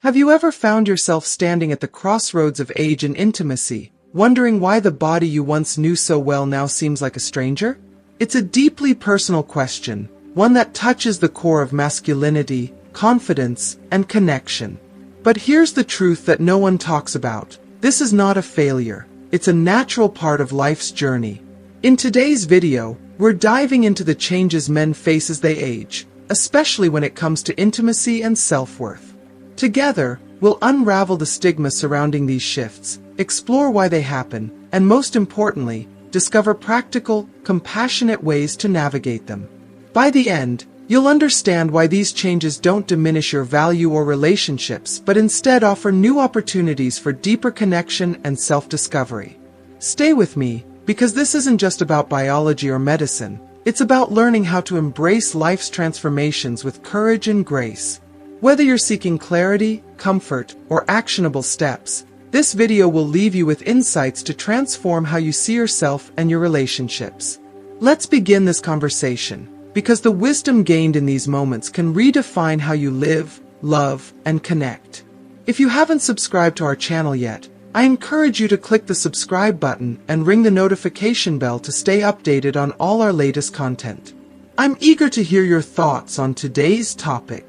Have you ever found yourself standing at the crossroads of age and intimacy, wondering why the body you once knew so well now seems like a stranger? It's a deeply personal question, one that touches the core of masculinity, confidence, and connection. But here's the truth that no one talks about. This is not a failure. It's a natural part of life's journey. In today's video, we're diving into the changes men face as they age, especially when it comes to intimacy and self-worth. Together, we'll unravel the stigma surrounding these shifts, explore why they happen, and most importantly, discover practical, compassionate ways to navigate them. By the end, you'll understand why these changes don't diminish your value or relationships, but instead offer new opportunities for deeper connection and self-discovery. Stay with me, because this isn't just about biology or medicine. It's about learning how to embrace life's transformations with courage and grace. Whether you're seeking clarity, comfort, or actionable steps, this video will leave you with insights to transform how you see yourself and your relationships. Let's begin this conversation, because the wisdom gained in these moments can redefine how you live, love, and connect. If you haven't subscribed to our channel yet, I encourage you to click the subscribe button and ring the notification bell to stay updated on all our latest content. I'm eager to hear your thoughts on today's topic.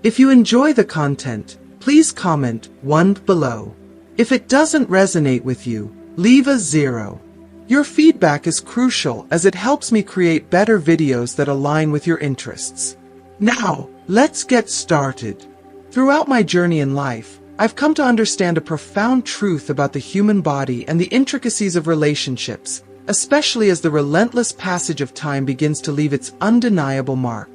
If you enjoy the content, please comment 1 below. If it doesn't resonate with you, leave a 0. Your feedback is crucial as it helps me create better videos that align with your interests. Now, let's get started. Throughout my journey in life, I've come to understand a profound truth about the human body and the intricacies of relationships, especially as the relentless passage of time begins to leave its undeniable mark.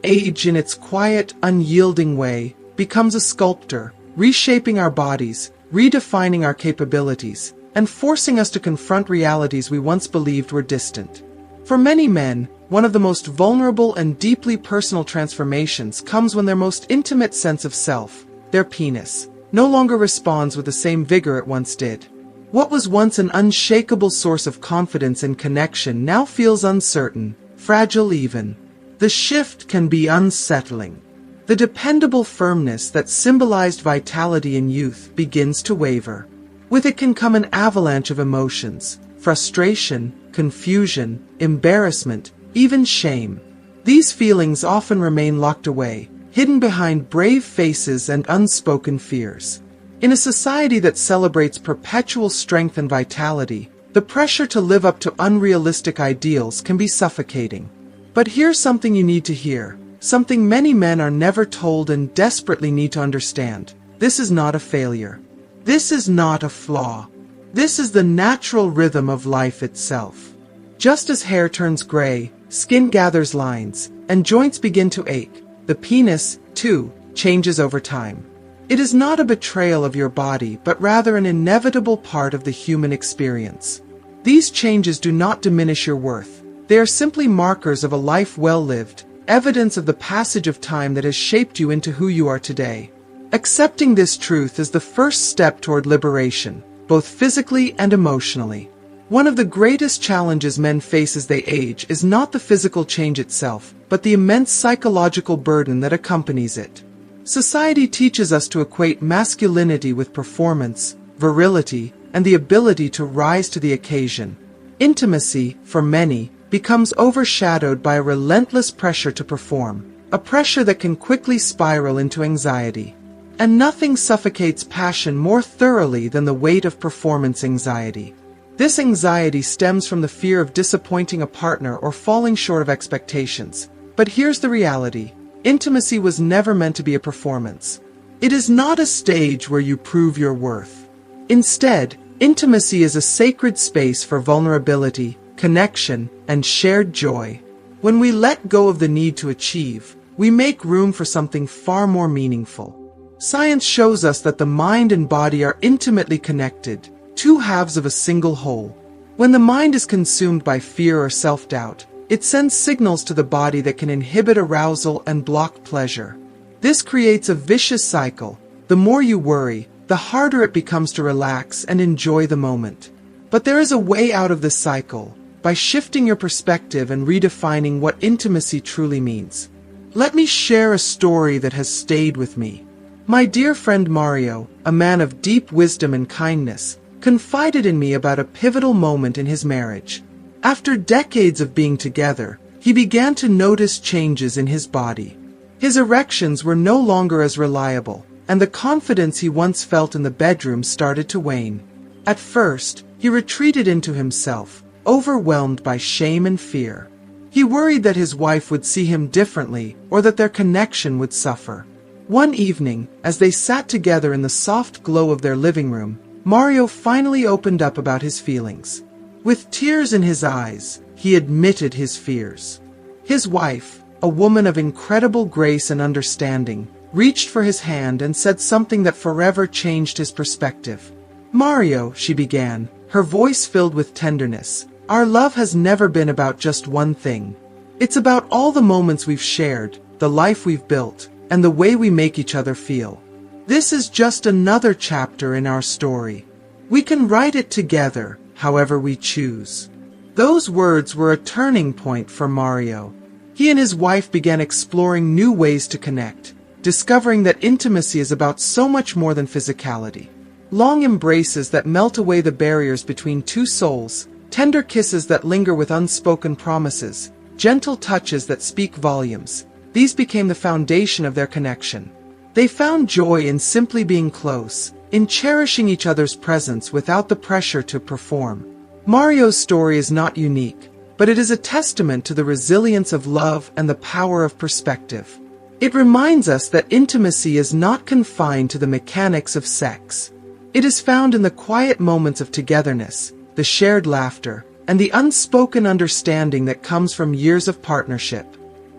Age, in its quiet, unyielding way, becomes a sculptor, reshaping our bodies, redefining our capabilities, and forcing us to confront realities we once believed were distant. For many men, one of the most vulnerable and deeply personal transformations comes when their most intimate sense of self, their penis, no longer responds with the same vigor it once did. What was once an unshakable source of confidence and connection now feels uncertain, fragile even. The shift can be unsettling. The dependable firmness that symbolized vitality in youth begins to waver. With it can come an avalanche of emotions, frustration, confusion, embarrassment, even shame. These feelings often remain locked away, hidden behind brave faces and unspoken fears. In a society that celebrates perpetual strength and vitality, the pressure to live up to unrealistic ideals can be suffocating. But here's something you need to hear, something many men are never told and desperately need to understand. This is not a failure. This is not a flaw. This is the natural rhythm of life itself. Just as hair turns gray, skin gathers lines, and joints begin to ache, the penis, too, changes over time. It is not a betrayal of your body, but rather an inevitable part of the human experience. These changes do not diminish your worth. They are simply markers of a life well lived, evidence of the passage of time that has shaped you into who you are today. Accepting this truth is the first step toward liberation, both physically and emotionally. One of the greatest challenges men face as they age is not the physical change itself, but the immense psychological burden that accompanies it. Society teaches us to equate masculinity with performance, virility, and the ability to rise to the occasion. Intimacy, for many, becomes overshadowed by a relentless pressure to perform, a pressure that can quickly spiral into anxiety. And nothing suffocates passion more thoroughly than the weight of performance anxiety. This anxiety stems from the fear of disappointing a partner or falling short of expectations. But here's the reality. Intimacy was never meant to be a performance. It is not a stage where you prove your worth. Instead, intimacy is a sacred space for vulnerability, connection, and shared joy. When we let go of the need to achieve, we make room for something far more meaningful. Science shows us that the mind and body are intimately connected, two halves of a single whole. When the mind is consumed by fear or self-doubt, it sends signals to the body that can inhibit arousal and block pleasure. This creates a vicious cycle. The more you worry, the harder it becomes to relax and enjoy the moment. But there is a way out of this cycle, by shifting your perspective and redefining what intimacy truly means. Let me share a story that has stayed with me. My dear friend Mario, a man of deep wisdom and kindness, confided in me about a pivotal moment in his marriage. After decades of being together, he began to notice changes in his body. His erections were no longer as reliable, and the confidence he once felt in the bedroom started to wane. At first, he retreated into himself, overwhelmed by shame and fear. He worried that his wife would see him differently or that their connection would suffer. One evening, as they sat together in the soft glow of their living room, Mario finally opened up about his feelings. With tears in his eyes, he admitted his fears. His wife, a woman of incredible grace and understanding, reached for his hand and said something that forever changed his perspective. "Mario," she began, her voice filled with tenderness, "our love has never been about just one thing. It's about all the moments we've shared, the life we've built, and the way we make each other feel. This is just another chapter in our story. We can write it together, however we choose." Those words were a turning point for Mario. He and his wife began exploring new ways to connect, discovering that intimacy is about so much more than physicality. Long embraces that melt away the barriers between two souls, tender kisses that linger with unspoken promises, gentle touches that speak volumes. These became the foundation of their connection. They found joy in simply being close, in cherishing each other's presence without the pressure to perform. Mario's story is not unique, but it is a testament to the resilience of love and the power of perspective. It reminds us that intimacy is not confined to the mechanics of sex. It is found in the quiet moments of togetherness, the shared laughter, and the unspoken understanding that comes from years of partnership.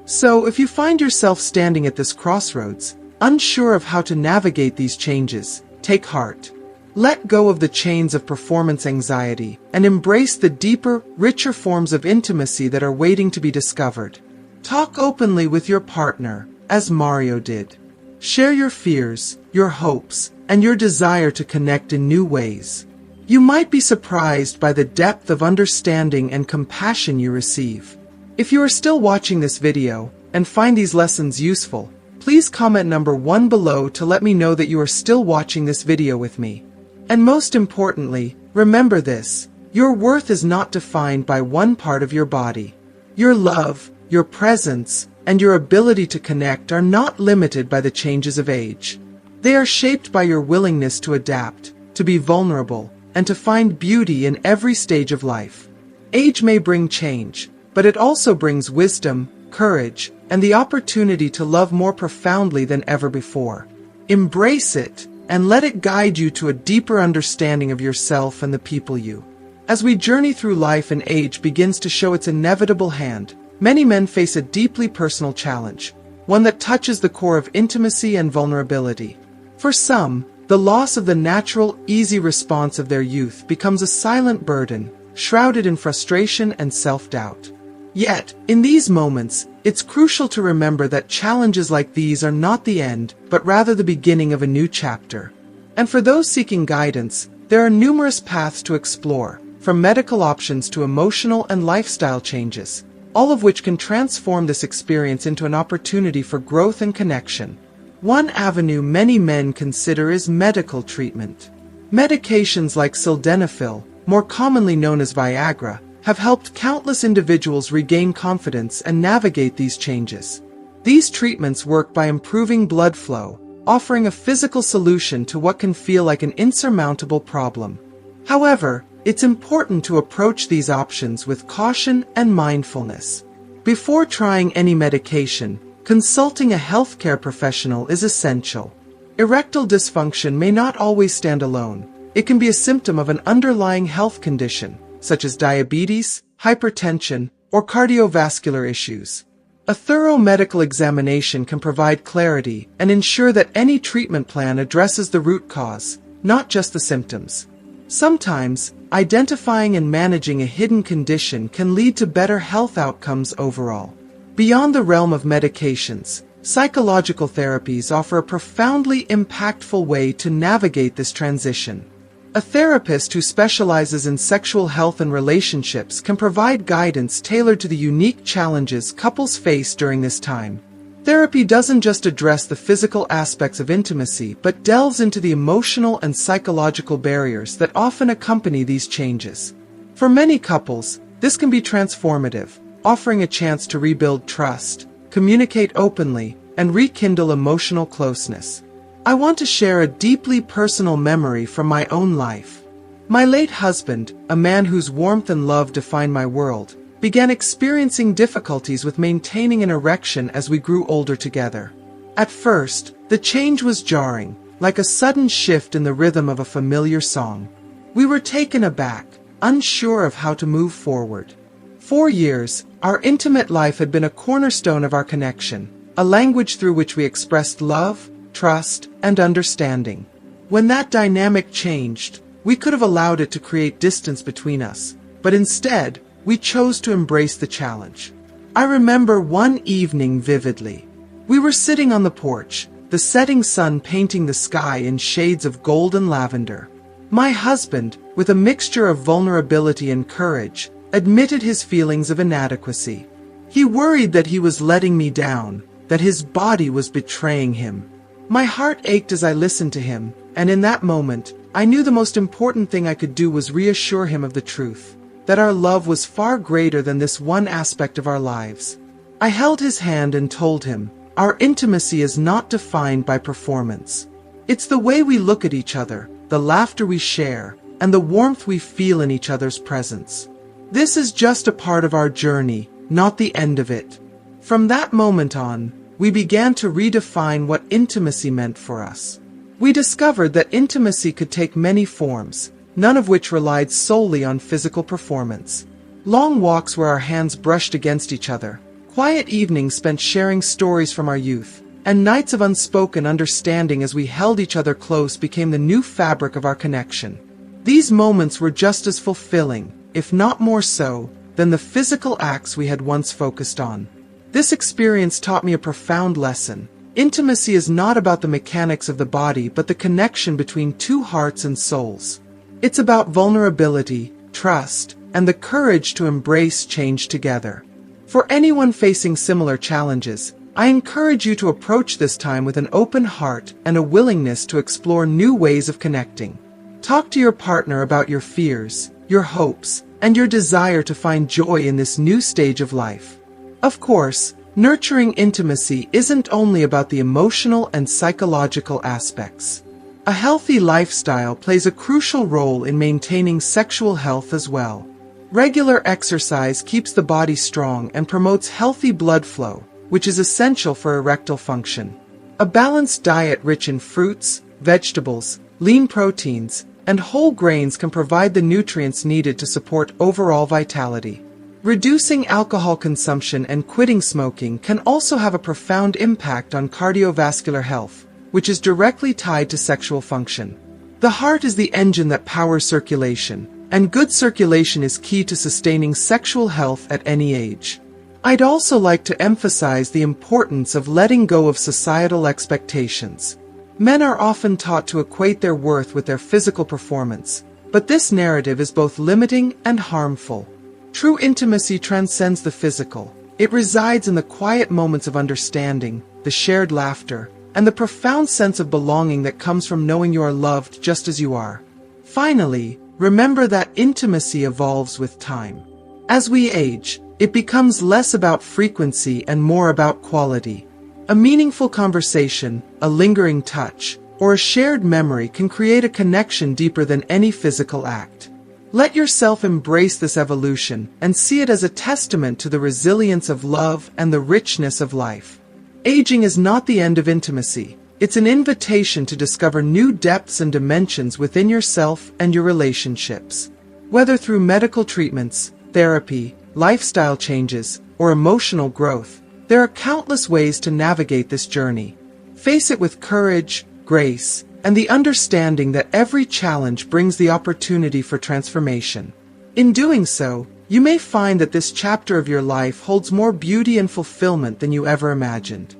So, if you find yourself standing at this crossroads, unsure of how to navigate these changes, take heart. Let go of the chains of performance anxiety and embrace the deeper, richer forms of intimacy that are waiting to be discovered. Talk openly with your partner, as Mario did. Share your fears, your hopes, and your desire to connect in new ways. You might be surprised by the depth of understanding and compassion you receive. If you are still watching this video and find these lessons useful, please comment number 1 below to let me know that you are still watching this video with me. And most importantly, remember this: your worth is not defined by one part of your body. Your love, your presence, and your ability to connect are not limited by the changes of age. They are shaped by your willingness to adapt, to be vulnerable, and to find beauty in every stage of life. Age may bring change, but it also brings wisdom, courage, and the opportunity to love more profoundly than ever before. Embrace it, and let it guide you to a deeper understanding of yourself and the people you. As we journey through life and age begins to show its inevitable hand, many men face a deeply personal challenge, one that touches the core of intimacy and vulnerability. For some, the loss of the natural, easy response of their youth becomes a silent burden, shrouded in frustration and self-doubt. Yet, in these moments, it's crucial to remember that challenges like these are not the end, but rather the beginning of a new chapter. And for those seeking guidance, there are numerous paths to explore, from medical options to emotional and lifestyle changes, all of which can transform this experience into an opportunity for growth and connection. One avenue many men consider is medical treatment. Medications like sildenafil, more commonly known as Viagra, have helped countless individuals regain confidence and navigate these changes. These treatments work by improving blood flow, offering a physical solution to what can feel like an insurmountable problem. However, it's important to approach these options with caution and mindfulness. Before trying any medication, consulting a healthcare professional is essential. Erectile dysfunction may not always stand alone. It can be a symptom of an underlying health condition, such as diabetes, hypertension, or cardiovascular issues. A thorough medical examination can provide clarity and ensure that any treatment plan addresses the root cause, not just the symptoms. Sometimes, identifying and managing a hidden condition can lead to better health outcomes overall. Beyond the realm of medications, psychological therapies offer a profoundly impactful way to navigate this transition. A therapist who specializes in sexual health and relationships can provide guidance tailored to the unique challenges couples face during this time. Therapy doesn't just address the physical aspects of intimacy, but delves into the emotional and psychological barriers that often accompany these changes. For many couples, this can be transformative, offering a chance to rebuild trust, communicate openly, and rekindle emotional closeness. I want to share a deeply personal memory from my own life. My late husband, a man whose warmth and love defined my world, began experiencing difficulties with maintaining an erection as we grew older together. At first, the change was jarring, like a sudden shift in the rhythm of a familiar song. We were taken aback, unsure of how to move forward. For years, our intimate life had been a cornerstone of our connection, a language through which we expressed love, trust, and understanding. When that dynamic changed, we could have allowed it to create distance between us, but instead, we chose to embrace the challenge. I remember one evening vividly. We were sitting on the porch, the setting sun painting the sky in shades of gold and lavender. My husband, with a mixture of vulnerability and courage, admitted his feelings of inadequacy. He worried that he was letting me down, that his body was betraying him. My heart ached as I listened to him, and in that moment, I knew the most important thing I could do was reassure him of the truth, that our love was far greater than this one aspect of our lives. I held his hand and told him, our intimacy is not defined by performance. It's the way we look at each other, the laughter we share, and the warmth we feel in each other's presence. This is just a part of our journey, not the end of it. From that moment on, we began to redefine what intimacy meant for us. We discovered that intimacy could take many forms, none of which relied solely on physical performance. Long walks where our hands brushed against each other, quiet evenings spent sharing stories from our youth, and nights of unspoken understanding as we held each other close became the new fabric of our connection. These moments were just as fulfilling, if not more so, than the physical acts we had once focused on. This experience taught me a profound lesson. Intimacy is not about the mechanics of the body, but the connection between two hearts and souls. It's about vulnerability, trust, and the courage to embrace change together. For anyone facing similar challenges, I encourage you to approach this time with an open heart and a willingness to explore new ways of connecting. Talk to your partner about your fears, your hopes, and your desire to find joy in this new stage of life. Of course, nurturing intimacy isn't only about the emotional and psychological aspects. A healthy lifestyle plays a crucial role in maintaining sexual health as well. Regular exercise keeps the body strong and promotes healthy blood flow, which is essential for erectile function. A balanced diet rich in fruits, vegetables, lean proteins, and whole grains can provide the nutrients needed to support overall vitality. Reducing alcohol consumption and quitting smoking can also have a profound impact on cardiovascular health, which is directly tied to sexual function. The heart is the engine that powers circulation, and good circulation is key to sustaining sexual health at any age. I'd also like to emphasize the importance of letting go of societal expectations. Men are often taught to equate their worth with their physical performance, but this narrative is both limiting and harmful. True intimacy transcends the physical. It resides in the quiet moments of understanding, the shared laughter, and the profound sense of belonging that comes from knowing you are loved just as you are. Finally, remember that intimacy evolves with time. As we age, it becomes less about frequency and more about quality. A meaningful conversation, a lingering touch, or a shared memory can create a connection deeper than any physical act. Let yourself embrace this evolution and see it as a testament to the resilience of love and the richness of life. Aging is not the end of intimacy. It's an invitation to discover new depths and dimensions within yourself and your relationships. Whether through medical treatments, therapy, lifestyle changes, or emotional growth, there are countless ways to navigate this journey. Face it with courage, grace, and the understanding that every challenge brings the opportunity for transformation. In doing so, you may find that this chapter of your life holds more beauty and fulfillment than you ever imagined.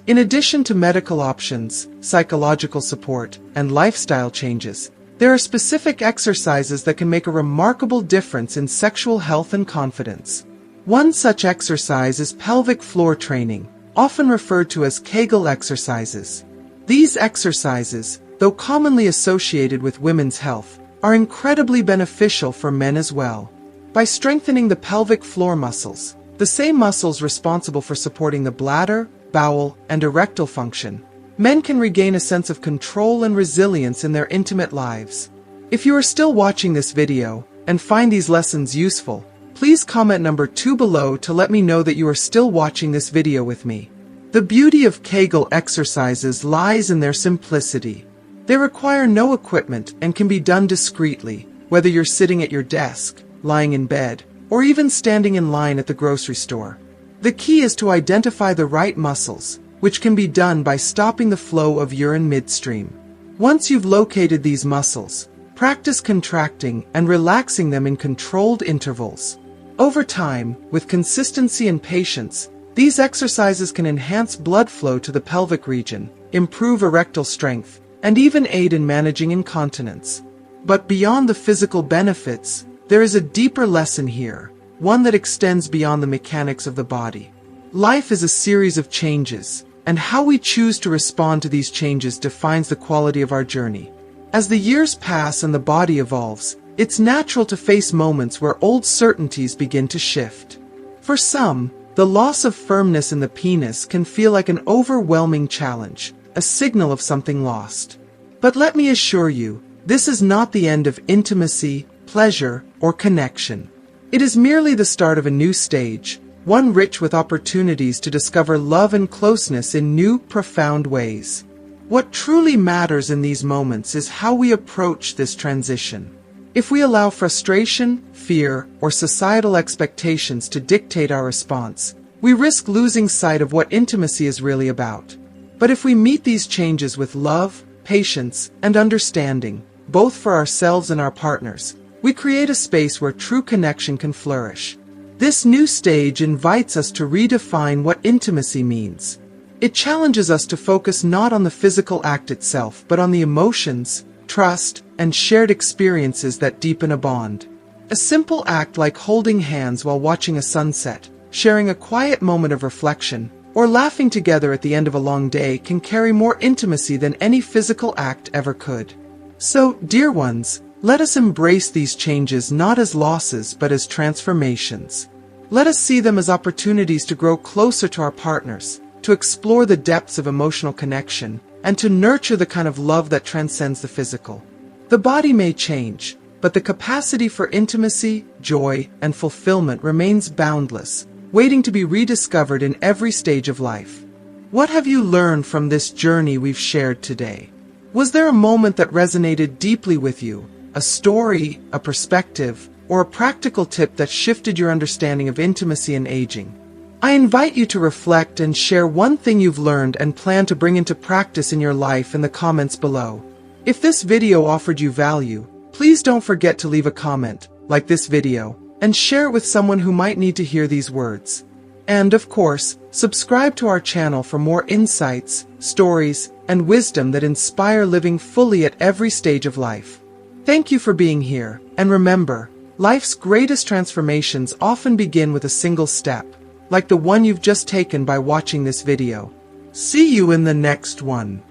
In addition to medical options, psychological support, and lifestyle changes, there are specific exercises that can make a remarkable difference in sexual health and confidence. One such exercise is pelvic floor training, often referred to as Kegel exercises. These exercises, though commonly associated with women's health, are incredibly beneficial for men as well. By strengthening the pelvic floor muscles, the same muscles responsible for supporting the bladder, bowel, and erectile function, men can regain a sense of control and resilience in their intimate lives. If you are still watching this video and find these lessons useful, please comment number 2 below to let me know that you are still watching this video with me. The beauty of Kegel exercises lies in their simplicity. They require no equipment and can be done discreetly, whether you're sitting at your desk, lying in bed, or even standing in line at the grocery store. The key is to identify the right muscles, which can be done by stopping the flow of urine midstream. Once you've located these muscles, practice contracting and relaxing them in controlled intervals. Over time, with consistency and patience, these exercises can enhance blood flow to the pelvic region, improve erectile strength, and even aid in managing incontinence. But beyond the physical benefits, there is a deeper lesson here, one that extends beyond the mechanics of the body. Life is a series of changes, and how we choose to respond to these changes defines the quality of our journey. As the years pass and the body evolves, it's natural to face moments where old certainties begin to shift. For some, the loss of firmness in the penis can feel like an overwhelming challenge, a signal of something lost. But let me assure you, this is not the end of intimacy, pleasure, or connection. It is merely the start of a new stage, one rich with opportunities to discover love and closeness in new, profound ways. What truly matters in these moments is how we approach this transition. If we allow frustration, fear, or societal expectations to dictate our response, we risk losing sight of what intimacy is really about. But if we meet these changes with love, patience, and understanding, both for ourselves and our partners, we create a space where true connection can flourish. This new stage invites us to redefine what intimacy means. It challenges us to focus not on the physical act itself, but on the emotions, trust, and shared experiences that deepen a bond. A simple act like holding hands while watching a sunset, sharing a quiet moment of reflection, or laughing together at the end of a long day can carry more intimacy than any physical act ever could. So, dear ones, let us embrace these changes not as losses but as transformations. Let us see them as opportunities to grow closer to our partners, to explore the depths of emotional connection, and to nurture the kind of love that transcends the physical. The body may change, but the capacity for intimacy, joy, and fulfillment remains boundless, waiting to be rediscovered in every stage of life. What have you learned from this journey we've shared today? Was there a moment that resonated deeply with you? A story, a perspective, or a practical tip that shifted your understanding of intimacy and aging? I invite you to reflect and share one thing you've learned and plan to bring into practice in your life in the comments below. If this video offered you value, please don't forget to leave a comment, like this video, and share it with someone who might need to hear these words. And of course, subscribe to our channel for more insights, stories, and wisdom that inspire living fully at every stage of life. Thank you for being here, and remember, life's greatest transformations often begin with a single step, like the one you've just taken by watching this video. See you in the next one.